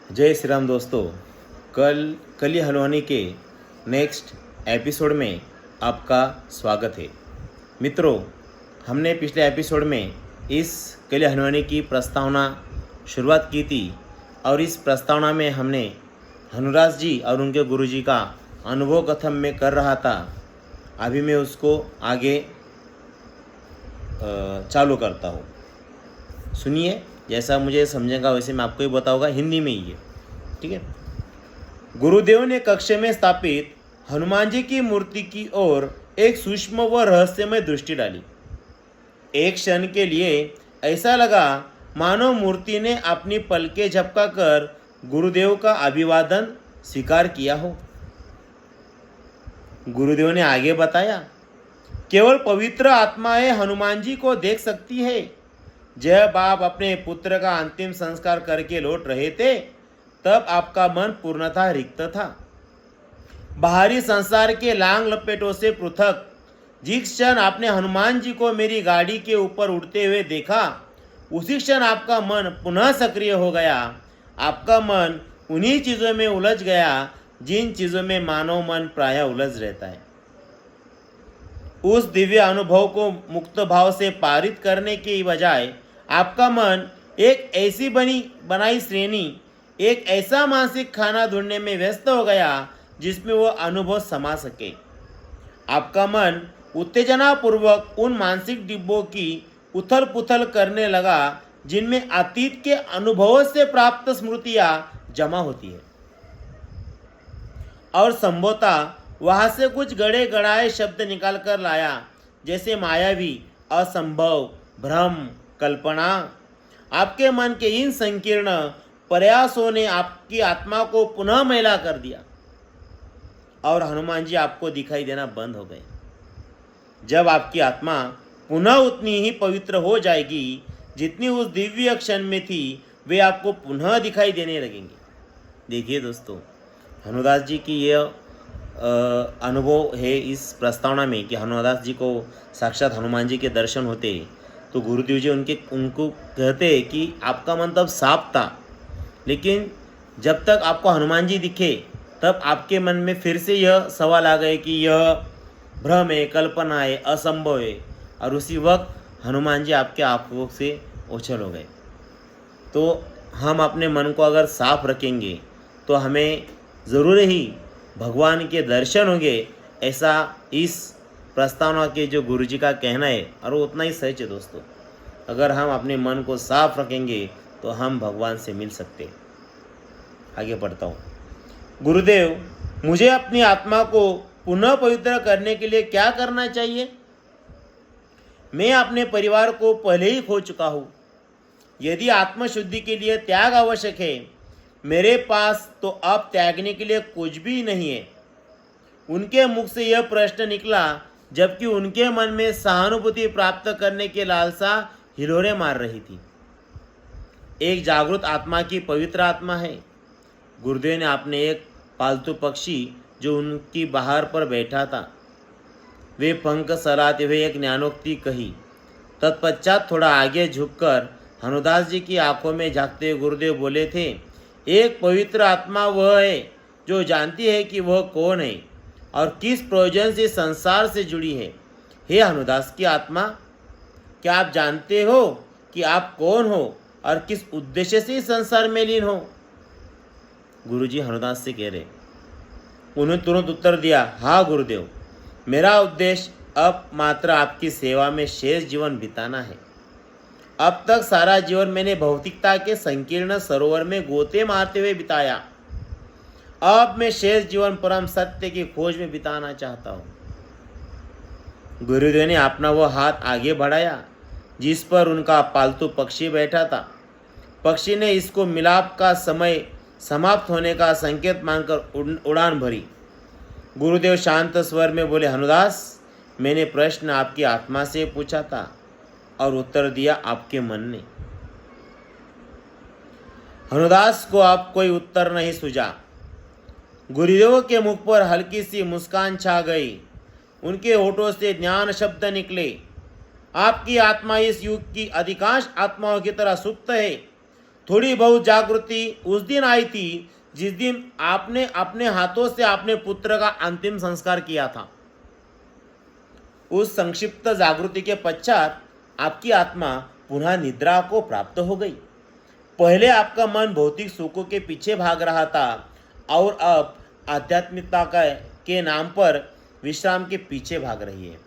जय श्री राम दोस्तों। कली हलवानी के नेक्स्ट एपिसोड में आपका स्वागत है। मित्रों, हमने पिछले एपिसोड में इस कली हलवानी की प्रस्तावना शुरुआत की थी और इस प्रस्तावना में हमने हनुदास जी और उनके गुरुजी का अनुभव कथन में कर रहा था। अभी मैं उसको आगे चालू करता हूँ। सुनिए, जैसा मुझे समझेगा वैसे मैं आपको ही बताऊंगा, हिंदी में ही है, ठीक है। गुरुदेव ने कक्ष में स्थापित हनुमान जी की मूर्ति की ओर एक सूक्ष्म व रहस्यमय दृष्टि डाली। एक क्षण के लिए ऐसा लगा मानो मूर्ति ने अपनी पलकें झपकाकर गुरुदेव का अभिवादन स्वीकार किया हो। गुरुदेव ने आगे बताया, केवल पवित्र आत्माएं हनुमान जी को देख सकती है। जब आप अपने पुत्र का अंतिम संस्कार करके लौट रहे थे तब आपका मन पूर्णतः रिक्त था। बाहरी संसार के लांग लपेटों से पृथक जिस क्षण आपने हनुमान जी को मेरी गाड़ी के ऊपर उड़ते हुए देखा, उसी क्षण आपका मन पुनः सक्रिय हो गया। आपका मन उन्हीं चीज़ों में उलझ गया जिन चीज़ों में मानव मन प्रायः उलझ रहता है। उस दिव्य अनुभव को मुक्त भाव से पारित करने की बजाय आपका मन एक ऐसी बनाई श्रेणी, एक ऐसा मानसिक खाना ढूंढने में व्यस्त हो गया जिसमें वो अनुभव समा सके। आपका मन उत्तेजनापूर्वक उन मानसिक डिब्बों की उथल पुथल करने लगा जिनमें अतीत के अनुभवों से प्राप्त स्मृतियां जमा होती है और संभवतः वहां से कुछ गड़े गड़ाए शब्द निकाल कर लाया, जैसे मायावी, असंभव, भ्रम, कल्पना। आपके मन के इन संकीर्ण प्रयासों ने आपकी आत्मा को पुनः मैला कर दिया और हनुमान जी आपको दिखाई देना बंद हो गए। जब आपकी आत्मा पुनः उतनी ही पवित्र हो जाएगी जितनी उस दिव्य क्षण में थी, वे आपको पुनः दिखाई देने लगेंगे। देखिए दोस्तों, हनुदास जी की यह अनुभव है इस प्रस्तावना में कि हनुदास जी को साक्षात हनुमान जी के दर्शन होते तो गुरुदेव जी उनको कहते कि आपका मन तब साफ था, लेकिन जब तक आपको हनुमान जी दिखे तब आपके मन में फिर से यह सवाल आ गए कि यह भ्रम है, कल्पना है, असंभव है, और उसी वक्त हनुमान जी आपके आंखों से ओझल हो गए। तो हम अपने मन को अगर साफ रखेंगे तो हमें ज़रूर ही भगवान के दर्शन होंगे, ऐसा इस प्रस्तावना के जो गुरुजी का कहना है, और वो उतना ही सच है दोस्तों। अगर हम अपने मन को साफ रखेंगे तो हम भगवान से मिल सकते हैं। आगे बढ़ता हूँ। गुरुदेव, मुझे अपनी आत्मा को पुनः पवित्र करने के लिए क्या करना चाहिए? मैं अपने परिवार को पहले ही खो चुका हूँ। यदि आत्मशुद्धि के लिए त्याग आवश्यक है, मेरे पास तो अब त्यागने के लिए कुछ भी नहीं है। उनके मुख से यह प्रश्न निकला जबकि उनके मन में सहानुभूति प्राप्त करने की लालसा हिलोरे मार रही थी। एक जागृत आत्मा की पवित्र आत्मा है। गुरुदेव ने अपने एक पालतू पक्षी जो उनकी बाहर पर बैठा था, वे पंख सराते हुए एक ज्ञानोक्ति कही। तत्पश्चात थोड़ा आगे झुककर हनुदास जी की आंखों में झांकते हुए गुरुदेव बोले थे, एक पवित्र आत्मा वह है जो जानती है कि वह कौन है और किस प्रयोजन से संसार से जुड़ी है। हे हनुदास की आत्मा, क्या आप जानते हो कि आप कौन हो और किस उद्देश्य से इस संसार में लीन हो? गुरुजी हनुदास से कह रहे। उन्होंने तुरंत उत्तर दिया, हाँ गुरुदेव, मेरा उद्देश्य अब मात्र आपकी सेवा में शेष जीवन बिताना है। अब तक सारा जीवन मैंने भौतिकता के संकीर्ण सरोवर में गोते मारते हुए बिताया। अब मैं शेष जीवन परम सत्य की खोज में बिताना चाहता हूँ। गुरुदेव ने अपना वो हाथ आगे बढ़ाया जिस पर उनका पालतू पक्षी बैठा था। पक्षी ने इसको मिलाप का समय समाप्त होने का संकेत मानकर उड़ान भरी। गुरुदेव शांत स्वर में बोले, हनुदास, मैंने प्रश्न आपकी आत्मा से पूछा था और उत्तर दिया आपके मन ने। हनुदास को अब कोई उत्तर नहीं सूझा। गुरुदेव के मुख पर हल्की सी मुस्कान छा गई। उनके होठों से ज्ञान शब्द निकले। आपकी आत्मा इस युग की अधिकांश आत्माओं की तरह सुप्त है। थोड़ी बहुत जागृति उस दिन आई थी जिस दिन आपने अपने हाथों से अपने पुत्र का अंतिम संस्कार किया था। उस संक्षिप्त जागृति के पश्चात आपकी आत्मा पुनः निद्रा को प्राप्त हो गई। पहले आपका मन भौतिक सुखों के पीछे भाग रहा था और अब आध्यात्मिकता के नाम पर विश्राम के पीछे भाग रही है।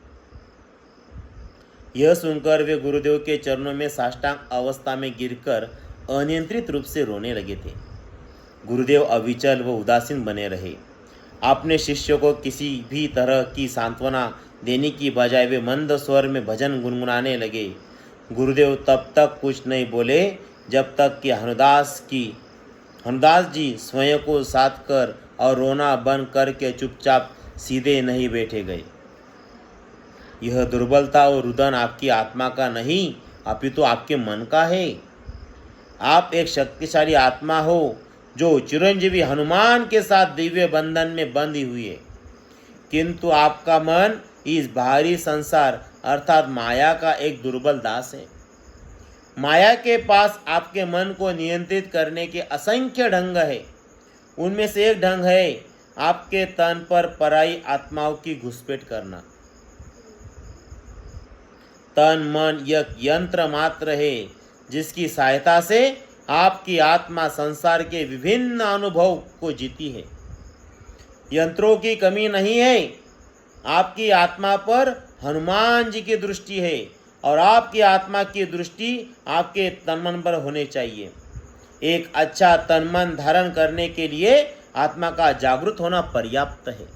यह सुनकर वे गुरुदेव के चरणों में साष्टांग अवस्था में गिरकर अनियंत्रित रूप से रोने लगे थे। गुरुदेव अविचल व उदासीन बने रहे। अपने शिष्य को किसी भी तरह की सांत्वना देने की बजाय वे मंद स्वर में भजन गुनगुनाने लगे। गुरुदेव तब तक कुछ नहीं बोले जब तक कि हनुदास जी स्वयं को साथ कर और रोना बंद करके चुपचाप सीधे नहीं बैठे गए। यह दुर्बलता और रुदन आपकी आत्मा का नहीं अपितु आपके मन का है। आप एक शक्तिशाली आत्मा हो जो चिरंजीवी हनुमान के साथ दिव्य बंधन में बंधी हुई है, किंतु आपका मन इस बाहरी संसार अर्थात माया का एक दुर्बल दास है। माया के पास आपके मन को नियंत्रित करने के असंख्य ढंग है। उनमें से एक ढंग है आपके तन पर पराई आत्माओं की घुसपैठ करना। तन मन एक यंत्र मात्र है जिसकी सहायता से आपकी आत्मा संसार के विभिन्न अनुभव को जीती है। यंत्रों की कमी नहीं है। आपकी आत्मा पर हनुमान जी की दृष्टि है और आपकी आत्मा की दृष्टि आपके तनमन पर होनी चाहिए। एक अच्छा तनमन धारण करने के लिए आत्मा का जागृत होना पर्याप्त है।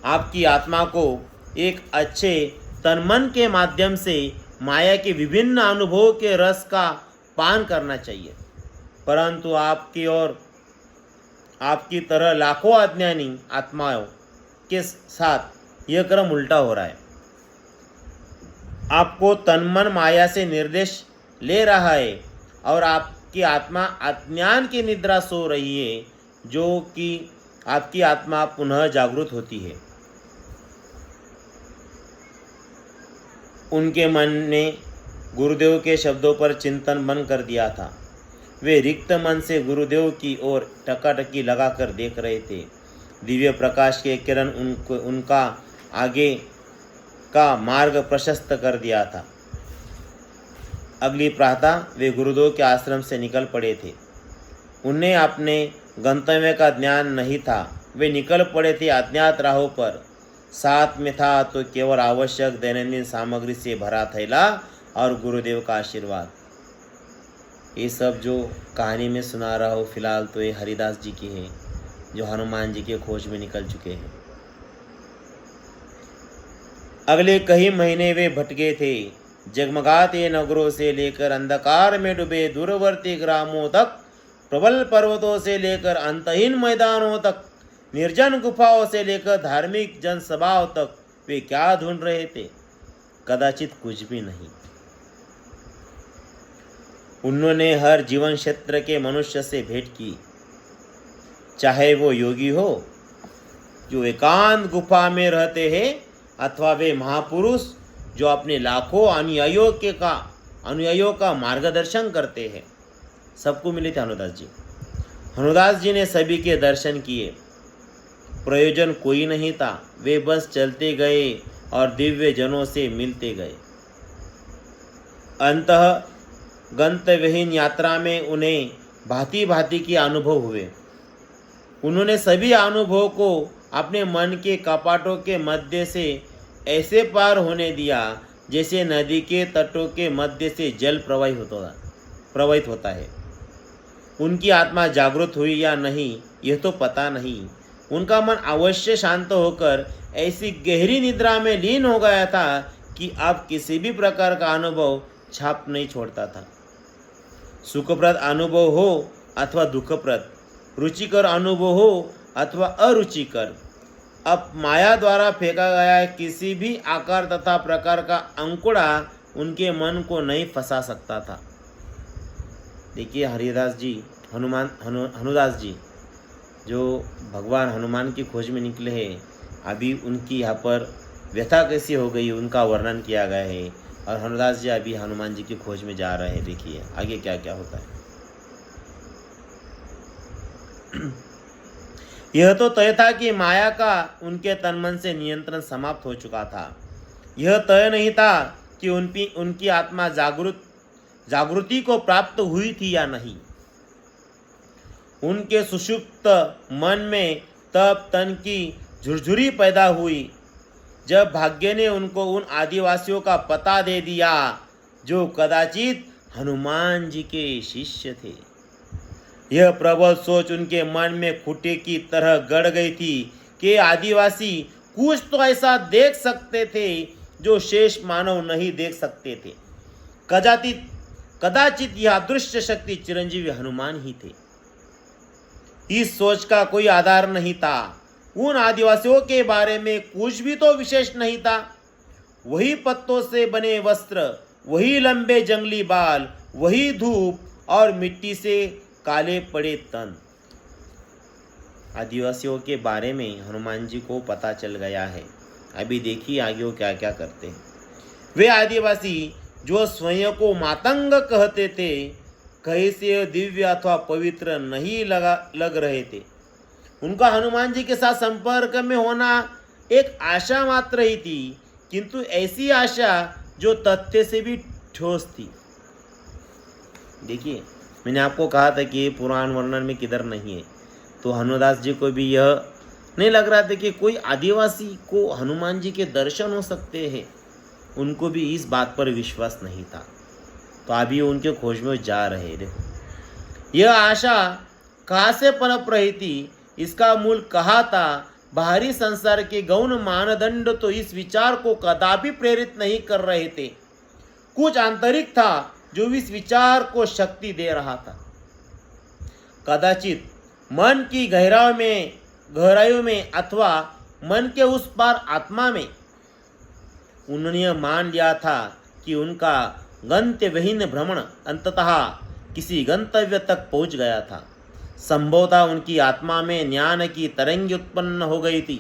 आपकी आत्मा को एक अच्छे तनमन के माध्यम से माया के विभिन्न अनुभवों के रस का पान करना चाहिए, परंतु आपकी और आपकी तरह लाखों अज्ञानी आत्माओं के साथ यह क्रम उल्टा हो रहा है। आपको तनमन माया से निर्देश ले रहा है और आपकी आत्मा अज्ञान की निद्रा सो रही है, जो कि आपकी आत्मा पुनः जागृत होती है। उनके मन ने गुरुदेव के शब्दों पर चिंतन बंद कर दिया था। वे रिक्त मन से गुरुदेव की ओर टकाटकी लगाकर देख रहे थे। दिव्य प्रकाश के किरण उनका आगे का मार्ग प्रशस्त कर दिया था। अगली प्रातः वे गुरुदेव के आश्रम से निकल पड़े थे। उन्हें अपने गंतव्य का ज्ञान नहीं था। वे निकल पड़े थे अज्ञात राहों पर। साथ में था तो केवल आवश्यक दैनंदिन सामग्री से भरा थैला और गुरुदेव का आशीर्वाद। ये सब जो कहानी में सुना रहा हूँ फिलहाल तो ये हरिदास जी की है, जो हनुमान जी के खोज में निकल चुके हैं। अगले कई महीने वे भटके थे। जगमगाते नगरों से लेकर अंधकार में डूबे दूरवर्ती ग्रामों तक, प्रबल पर्वतों से लेकर अंतहीन मैदानों तक, निर्जन गुफाओं से लेकर धार्मिक जनसभाओं तक वे क्या ढूंढ रहे थे? कदाचित कुछ भी नहीं। उन्होंने हर जीवन क्षेत्र के मनुष्य से भेंट की, चाहे वो योगी हो जो एकांत गुफा में रहते हैं, अथवा वे महापुरुष जो अपने लाखों अनुयायियों का मार्गदर्शन करते हैं। सबको मिले थे हनुदास जी। हनुदास जी ने सभी के दर्शन किए। प्रयोजन कोई नहीं था। वे बस चलते गए और दिव्य जनों से मिलते गए। अंततः गंतव्यहीन यात्रा में उन्हें भांति भांति के अनुभव हुए। उन्होंने सभी अनुभवों को अपने मन के कपाटों के मध्य से ऐसे पार होने दिया जैसे नदी के तटों के मध्य से जल प्रवाहित होता है। उनकी आत्मा जागृत हुई या नहीं यह तो पता नहीं। उनका मन अवश्य शांत होकर ऐसी गहरी निद्रा में लीन हो गया था कि अब किसी भी प्रकार का अनुभव छाप नहीं छोड़ता था। सुखप्रद अनुभव हो अथवा दुखप्रद, रुचिकर अनुभव हो अथवा अरुचिकर, अब माया द्वारा फेंका गया किसी भी आकार तथा प्रकार का अंकुड़ा उनके मन को नहीं फंसा सकता था। देखिए हरिदास जी, हनुदास जी जो भगवान हनुमान की खोज में निकले हैं, अभी उनकी यहाँ पर व्यथा कैसी हो गई उनका वर्णन किया गया है। और हनुदास जी अभी हनुमान जी की खोज में जा रहे हैं। देखिए आगे क्या क्या होता है। यह तो तय था कि माया का उनके तन मन से नियंत्रण समाप्त हो चुका था। यह तय नहीं था कि उनकी आत्मा जागृति को प्राप्त हुई थी या नहीं। उनके सुषुप्त मन में तब तन की झुरझुरी पैदा हुई जब भाग्य ने उनको उन आदिवासियों का पता दे दिया जो कदाचित हनुमान जी के शिष्य थे। यह प्रबल सोच उनके मन में खूंटे की तरह गड़ गई थी कि आदिवासी कुछ तो ऐसा देख सकते थे जो शेष मानव नहीं देख सकते थे। कदाचित यह अदृश्य शक्ति चिरंजीवी हनुमान ही थे। इस सोच का कोई आधार नहीं था। उन आदिवासियों के बारे में कुछ भी तो विशेष नहीं था। वही पत्तों से बने वस्त्र, वही लंबे जंगली बाल, वही धूप और मिट्टी से काले पड़े तन। आदिवासियों के बारे में हनुमान जी को पता चल गया है। अभी देखिए आगे वो क्या क्या करते हैं। वे आदिवासी जो स्वयं को मातंग कहते थे, कहीं से दिव्य अथवा पवित्र नहीं लग रहे थे। उनका हनुमान जी के साथ संपर्क में होना एक आशा मात्र ही थी, किंतु ऐसी आशा जो तथ्य से भी ठोस थी। देखिए मैंने आपको कहा था कि पुराण वर्णन में किधर नहीं है, तो हनुदास जी को भी यह नहीं लग रहा था कि कोई आदिवासी को हनुमान जी के दर्शन हो सकते हैं। उनको भी इस बात पर विश्वास नहीं था, तो अभी उनके खोज में जा रहे। देखो यह आशा कहाँ से पनप रही थी, इसका मूल कहा था। बाहरी संसार के गौण मानदंड तो इस विचार को कदापि प्रेरित नहीं कर रहे थे। कुछ आंतरिक था जो इस विचार को शक्ति दे रहा था। कदाचित मन की गहराइयों में अथवा मन के उस पार आत्मा में उन्होंने मान लिया था कि उनका गंतव्यहीन भ्रमण अंततः किसी गंतव्य तक पहुंच गया था। संभवतः उनकी आत्मा में ज्ञान की तरंग उत्पन्न हो गई थी।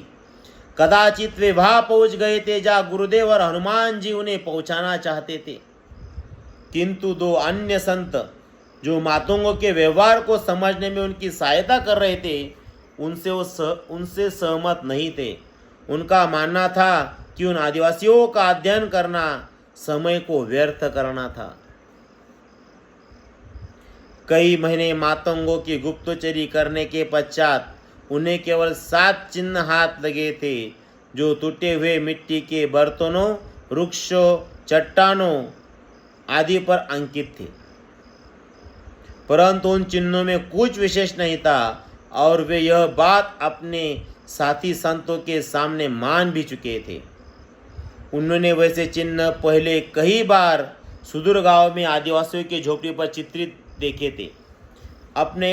कदाचित वे वहां पहुंच गए थे जहाँ गुरुदेव और हनुमान जी उन्हें पहुंचाना चाहते थे, किंतु दो अन्य संत जो मातंगों के व्यवहार को समझने में उनकी सहायता कर रहे थे, उनसे सहमत नहीं थे। उनका मानना था कि उन आदिवासियों का अध्ययन करना समय को व्यर्थ करना था। कई महीने मातंगों की गुप्तचरी करने के पश्चात उन्हें केवल 7 चिन्ह हाथ लगे थे, जो टूटे हुए मिट्टी के बर्तनों, वृक्षों, चट्टानों आदि पर अंकित थे। परंतु उन चिन्हों में कुछ विशेष नहीं था और वे यह बात अपने साथी संतों के सामने मान भी चुके थे। उन्होंने वैसे चिन्ह पहले कई बार सुदूर गांव में आदिवासियों की झोपड़ी पर चित्रित देखे थे। अपने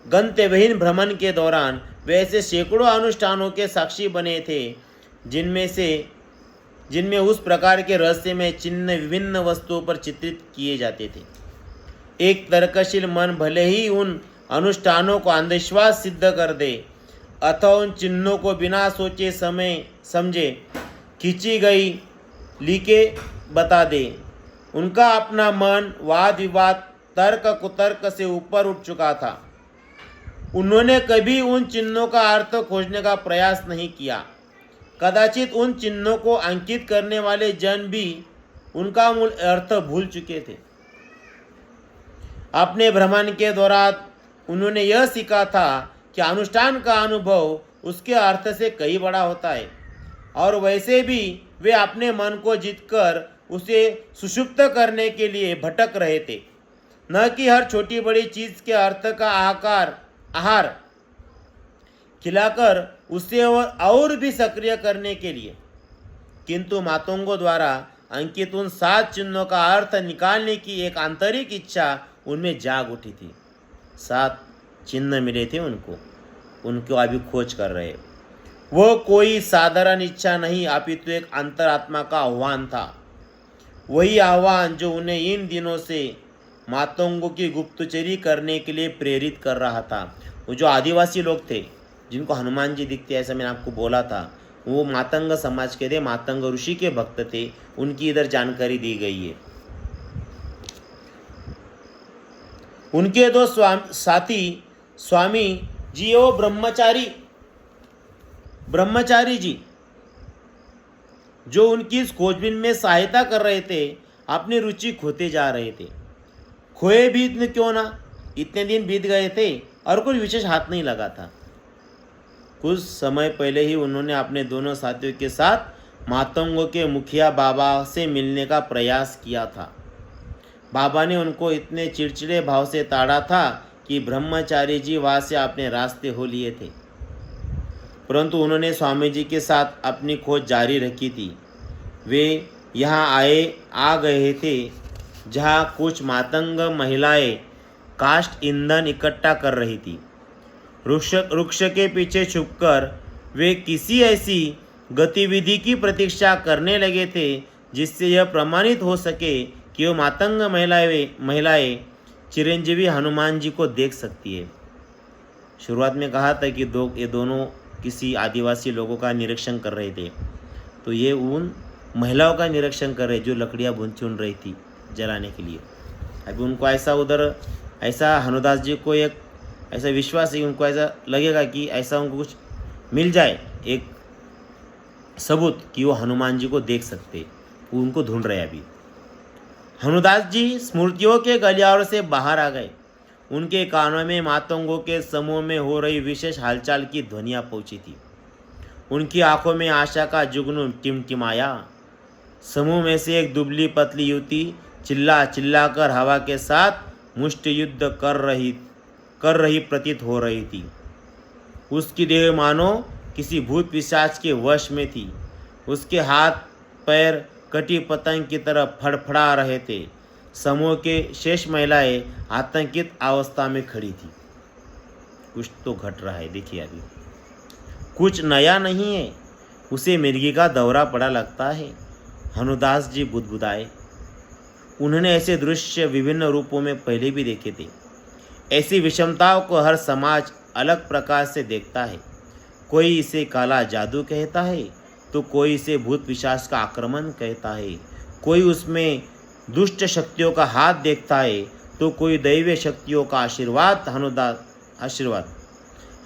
गंतव्यहीन भ्रमण के दौरान वे ऐसे सैकड़ों अनुष्ठानों के साक्षी बने थे जिनमें उस प्रकार के रहस्यमय चिन्ह विभिन्न वस्तुओं पर चित्रित किए जाते थे। एक तर्कशील मन भले ही उन अनुष्ठानों को अंधविश्वास सिद्ध कर दे अथवा उन चिन्हों को बिना सोचे समझे खींची गई लिखे बता दे, उनका अपना मन वाद विवाद तर्क कुतर्क से ऊपर उठ चुका था। उन्होंने कभी उन चिन्हों का अर्थ खोजने का प्रयास नहीं किया। कदाचित उन चिन्हों को अंकित करने वाले जन भी उनका मूल अर्थ भूल चुके थे। अपने भ्रमण के दौरान उन्होंने यह सीखा था कि अनुष्ठान का अनुभव उसके अर्थ से कई बड़ा होता है, और वैसे भी वे अपने मन को जीतकर उसे सुषुप्त करने के लिए भटक रहे थे, न कि हर छोटी बड़ी चीज के अर्थ का आहार खिलाकर उसे और भी सक्रिय करने के लिए। किंतु मातंगों द्वारा अंकित उन 7 चिन्हों का अर्थ निकालने की एक आंतरिक इच्छा उनमें जाग उठी थी। 7 चिन्ह मिले थे उनको अभी खोज कर रहे। वह कोई साधारण इच्छा नहीं, अपितु एक अंतरात्मा का आह्वान था। वही आह्वान जो उन्हें इन दिनों से मातंगों की गुप्तचरी करने के लिए प्रेरित कर रहा था। वो जो आदिवासी लोग थे जिनको हनुमान जी दिखते, ऐसा मैंने आपको बोला था, वो मातंग समाज के थे, मातंग ऋषि के भक्त थे, उनकी इधर जानकारी दी गई है। उनके दो साथी स्वामी जी, वो ब्रह्मचारी जी जो उनकी इस खोजबीन में सहायता कर रहे थे, अपनी रुचि खोते जा रहे थे। खोए भी इतने क्यों ना, इतने दिन बीत गए थे और कुछ विशेष हाथ नहीं लगा था। कुछ समय पहले ही उन्होंने अपने दोनों साथियों के साथ मातंगों के मुखिया बाबा से मिलने का प्रयास किया था। बाबा ने उनको इतने चिड़चिड़े भाव से ताड़ा था कि ब्रह्मचारी जी वहाँ से अपने रास्ते हो लिए थे, परंतु उन्होंने स्वामी जी के साथ अपनी खोज जारी रखी थी। वे यहाँ आ गए थे जहाँ कुछ मातंग महिलाएं काष्ठ ईंधन इकट्ठा कर रही थी। वृक्ष के पीछे छुपकर वे किसी ऐसी गतिविधि की प्रतीक्षा करने लगे थे जिससे यह प्रमाणित हो सके कि वो मातंग महिलाएं चिरंजीवी हनुमान जी को देख सकती है। शुरुआत में कहा था कि ये दोनों किसी आदिवासी लोगों का निरीक्षण कर रहे थे, तो ये उन महिलाओं का निरीक्षण कर रहे जो लकड़ियाँ चुन रही थी जलाने के लिए। अभी उनको ऐसा हनुदास जी को एक ऐसा विश्वास है, उनको ऐसा लगेगा कि ऐसा उनको कुछ मिल जाए, एक सबूत कि वो हनुमान जी को देख सकते, वो उनको ढूंढ रहे। अभी हनुदास जी स्मृतियों के गलियारों से बाहर आ गए। उनके कानों में मातंगों के समूह में हो रही विशेष हालचाल की ध्वनियाँ पहुंची थी। उनकी आंखों में आशा का जुगनू टिमटिमाया। समूह में से एक दुबली पतली युवती चिल्ला कर हवा के साथ मुष्टि युद्ध कर रही प्रतीत हो रही थी। उसकी देह मानो किसी भूत पिशाच के वश में थी। उसके हाथ पैर कटी पतंग की तरह फड़फड़ा रहे थे। समूह के शेष महिलाएं आतंकित अवस्था में खड़ी थी। कुछ तो घट रहा है, देखिए अभी कुछ नया नहीं है। उसे मिर्गी का दौरा पड़ा लगता है, हनुदास जी बुदबुदाए। उन्होंने ऐसे दृश्य विभिन्न रूपों में पहले भी देखे थे। ऐसी विषमताओं को हर समाज अलग प्रकार से देखता है। कोई इसे काला जादू कहता है, तो कोई इसे भूत पिशाच का आक्रमण कहता है। कोई उसमें दुष्ट शक्तियों का हाथ देखता है, तो कोई दैवीय शक्तियों का आशीर्वाद।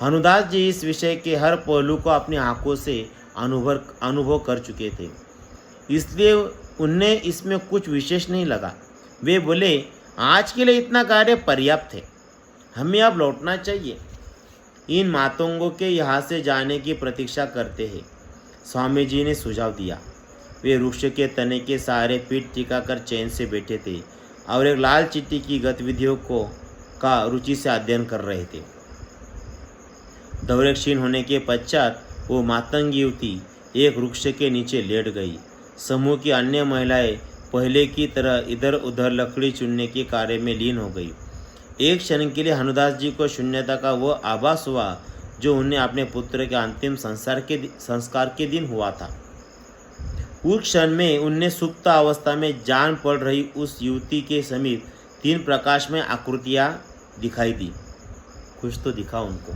हनुदास जी इस विषय के हर पहलू को अपनी आंखों से अनुभव कर चुके थे, इसलिए उन्हें इसमें कुछ विशेष नहीं लगा। वे बोले, आज के लिए इतना कार्य पर्याप्त है, हमें अब लौटना चाहिए। इन मातंगों के यहाँ से जाने की प्रतीक्षा करते हैं, स्वामी जी ने सुझाव दिया। वे वृक्ष के तने के सहारे पीठ टिकाकर चैन से बैठे थे और एक लाल चींटी की गतिविधियों का रुचि से अध्ययन कर रहे थे। दौरे क्षीण होने के पश्चात वो मातंग युवती एक वृक्ष के नीचे लेट गई। समूह की अन्य महिलाएं पहले की तरह इधर उधर लकड़ी चुनने के कार्य में लीन हो गई। एक क्षण के लिए हनुदास जी को शून्यता का वो आभास हुआ जो उन्हें अपने पुत्र के अंतिम संस्कार के दिन हुआ था। उस क्षण में उन्हें सुप्त अवस्था में जान पड़ रही उस युवती के समीप 3 प्रकाशमय आकृतियाँ दिखाई दी। कुछ तो दिखा उनको।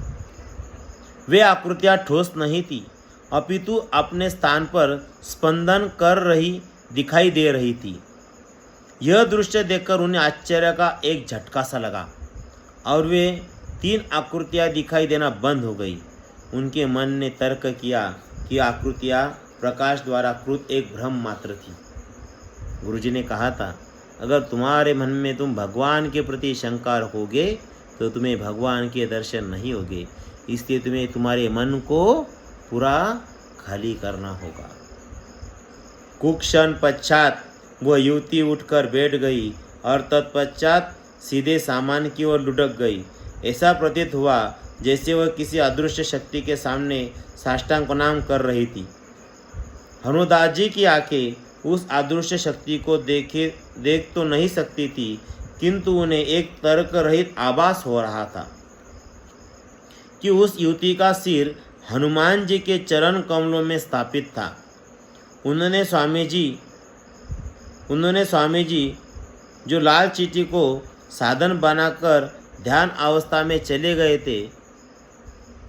वे आकृतियाँ ठोस नहीं थी, अपितु अपने स्थान पर स्पंदन कर रही दिखाई दे रही थी। यह दृश्य देखकर उन्हें आश्चर्य का एक झटका सा लगा और वे 3 आकृतियाँ दिखाई देना बंद हो गई। उनके मन ने तर्क किया कि आकृतियाँ प्रकाश द्वारा कृत एक भ्रम मात्र थी। गुरुजी ने कहा था, अगर तुम्हारे मन में तुम भगवान के प्रति शंका रखोगे तो तुम्हें भगवान के दर्शन नहीं होंगे, इसलिए तुम्हें तुम्हारे मन को पूरा खाली करना होगा। कुछ क्षण पश्चात वह युवती उठकर बैठ गई और तत्पश्चात सीधे सामान की ओर लुढ़क गई। ऐसा प्रतीत हुआ जैसे वह किसी अदृश्य शक्ति के सामने साष्टांग प्रणाम कर रही थी। हनुदास जी की आंखें उस अदृश्य शक्ति को देख तो नहीं सकती थी, किंतु उन्हें एक तर्क रहित आभास हो रहा था कि उस युवती का सिर हनुमान जी के चरण कमलों में स्थापित था। उन्होंने स्वामी जी जो लाल चींटी को साधन बनाकर ध्यान अवस्था में चले गए थे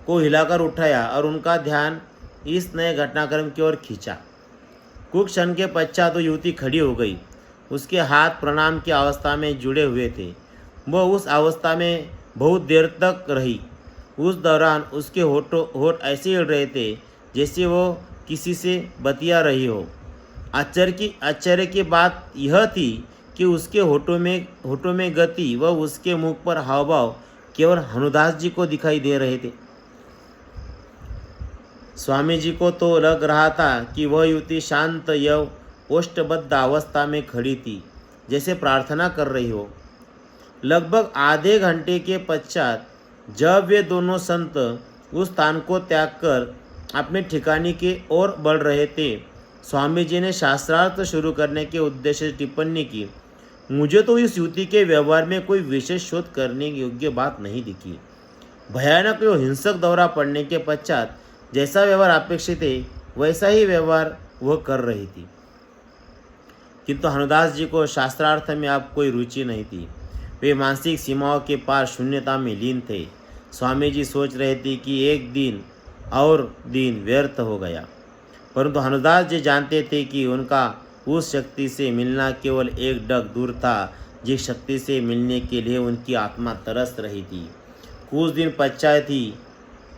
को हिलाकर उठाया और उनका ध्यान इस नए घटनाक्रम की ओर खींचा। कुछ क्षण के पश्चात वो युवती खड़ी हो गई। उसके हाथ प्रणाम की अवस्था में जुड़े हुए थे। वह उस अवस्था में बहुत देर तक रही। उस दौरान उसके होठ ऐसे हिल रहे थे जैसे वो किसी से बतिया रही हो। आश्चर्य की बात यह थी कि उसके होठों में गति व उसके मुख पर हावभाव केवल हनुदास जी को दिखाई दे रहे थे। स्वामी जी को तो लग रहा था कि वह युवती शांत एवं ओष्ठबद्ध अवस्था में खड़ी थी, जैसे प्रार्थना कर रही हो। लगभग आधे घंटे के पश्चात जब वे दोनों संत उस स्थान को त्याग कर अपने ठिकाने की ओर बढ़ रहे थे, स्वामी जी ने शास्त्रार्थ शुरू करने के उद्देश्य से टिप्पणी की। मुझे तो इस युवती के व्यवहार में कोई विशेष शोध करने योग्य बात नहीं दिखी। भयानक एवं हिंसक दौरा पड़ने के पश्चात जैसा व्यवहार अपेक्षित है वैसा ही व्यवहार वह कर रही थी। किंतु हनुदास जी को शास्त्रार्थ में अब कोई रुचि नहीं थी। वे मानसिक सीमाओं के पार शून्यता में लीन थे। स्वामी जी सोच रहे थे कि एक दिन और दिन व्यर्थ हो गया, परंतु हनुदास जी जानते थे कि उनका उस शक्ति से मिलना केवल एक डग दूर था जिस शक्ति से मिलने के लिए उनकी आत्मा तरस रही थी। कुछ दिन पश्चात ही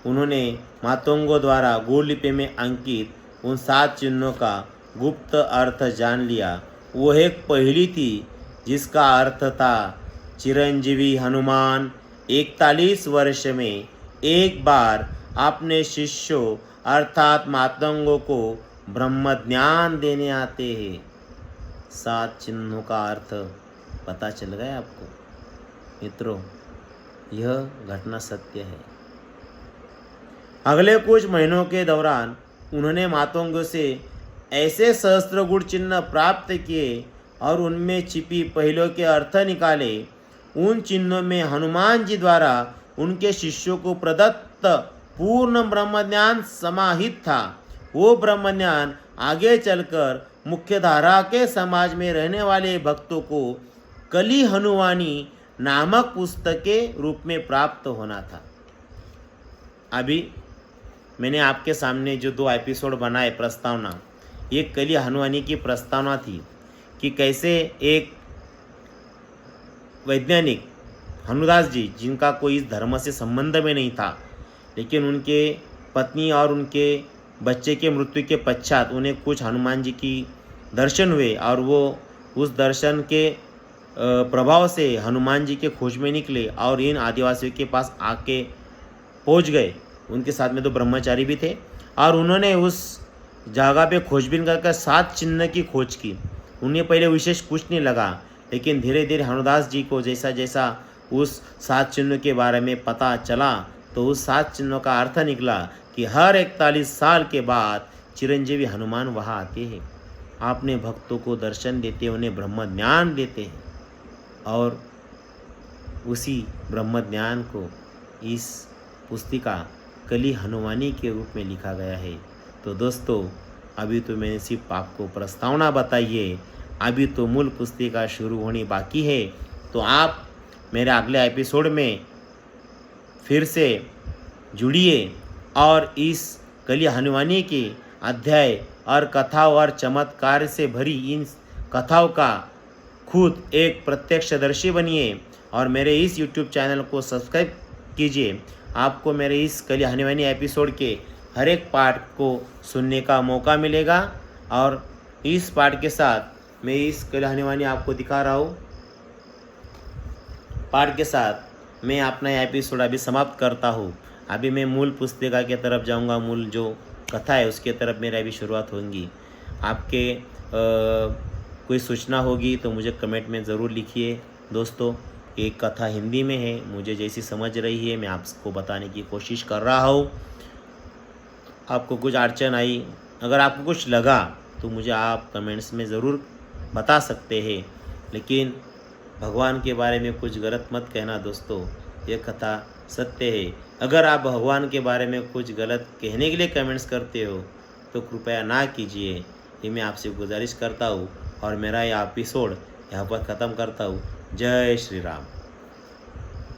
उन्होंने मातंगों द्वारा गुरलिपि में अंकित उन 7 चिन्हों का गुप्त अर्थ जान लिया। वो एक पहेली थी जिसका अर्थ था चिरंजीवी हनुमान 41 वर्ष में एक बार अपने शिष्यों अर्थात मातंगों को ब्रह्म ज्ञान देने आते हैं। 7 चिन्हों का अर्थ पता चल गया आपको मित्रों? यह घटना सत्य है। अगले कुछ महीनों के दौरान उन्होंने मातंगों से ऐसे सहस्त्र गुण चिन्ह प्राप्त किए और उनमें छिपी पहलों के अर्थ निकाले। उन चिन्हों में हनुमान जी द्वारा उनके शिष्यों को प्रदत्त पूर्ण ब्रह्मज्ञान समाहित था। वो ब्रह्मज्ञान आगे चलकर मुख्य धारा के समाज में रहने वाले भक्तों को कली हनुमानी नामक पुस्तक के रूप में प्राप्त होना था। अभी मैंने आपके सामने जो 2 एपिसोड बनाए प्रस्तावना, ये कली हनुमानी की प्रस्तावना थी कि कैसे एक वैज्ञानिक हनुदास जी, जिनका कोई इस धर्म से संबंध में नहीं था, लेकिन उनके पत्नी और उनके बच्चे के मृत्यु के पश्चात उन्हें कुछ हनुमान जी की दर्शन हुए और वो उस दर्शन के प्रभाव से हनुमान जी के खोज में निकले और इन आदिवासियों के पास आके पहुंच गए। उनके साथ में 2 ब्रह्मचारी भी थे और उन्होंने उस जगह पे खोजबीन करके 7 चिन्ह की खोज की। उन्हें पहले विशेष कुछ नहीं लगा, लेकिन धीरे धीरे हनुदास जी को जैसा जैसा उस 7 चिन्हों के बारे में पता चला तो उस 7 चिन्हों का अर्थ निकला कि हर 41 साल के बाद चिरंजीवी हनुमान वहाँ आते हैं, अपने भक्तों को दर्शन देते हैं, उन्हें ब्रह्म ज्ञान देते हैं और उसी ब्रह्म ज्ञान को इस पुस्तिका कली हनुमानी के रूप में लिखा गया है। तो दोस्तों, अभी तो मैंने सिर्फ आपको प्रस्तावना बताई है, अभी तो मूल पुस्तिका शुरू होनी बाकी है। तो आप मेरे अगले एपिसोड में फिर से जुड़िए और इस कली हनुमानी के अध्याय और कथाओं और चमत्कार से भरी इन कथाओं का खुद एक प्रत्यक्षदर्शी बनिए और मेरे इस YouTube चैनल को सब्सक्राइब कीजिए। आपको मेरे इस कली हनुमानी एपिसोड के हर एक पार्ट को सुनने का मौका मिलेगा और इस पार्ट के साथ मैं इस कली हनुमानी आपको दिखा रहा हूँ। पार्ट के साथ मैं अपना एपिसोड अभी समाप्त करता हूँ। अभी मैं मूल पुस्तिका की तरफ जाऊँगा, मूल जो कथा है उसके तरफ मेरी अभी शुरुआत होगी। आपके कोई सूचना होगी तो मुझे कमेंट में ज़रूर लिखिए। दोस्तों, एक कथा हिंदी में है, मुझे जैसी समझ रही है मैं आपको बताने की कोशिश कर रहा हूँ। आपको कुछ अड़चन आई, अगर आपको कुछ लगा तो मुझे आप कमेंट्स में ज़रूर बता सकते हैं, लेकिन भगवान के बारे में कुछ गलत मत कहना दोस्तों, ये कथा सत्य है। अगर आप भगवान के बारे में कुछ गलत कहने के लिए कमेंट्स करते हो तो कृपया ना कीजिए, ये मैं आपसे गुजारिश करता हूँ और मेरा यह एपिसोड यहाँ पर ख़त्म करता हूँ। जय श्री राम।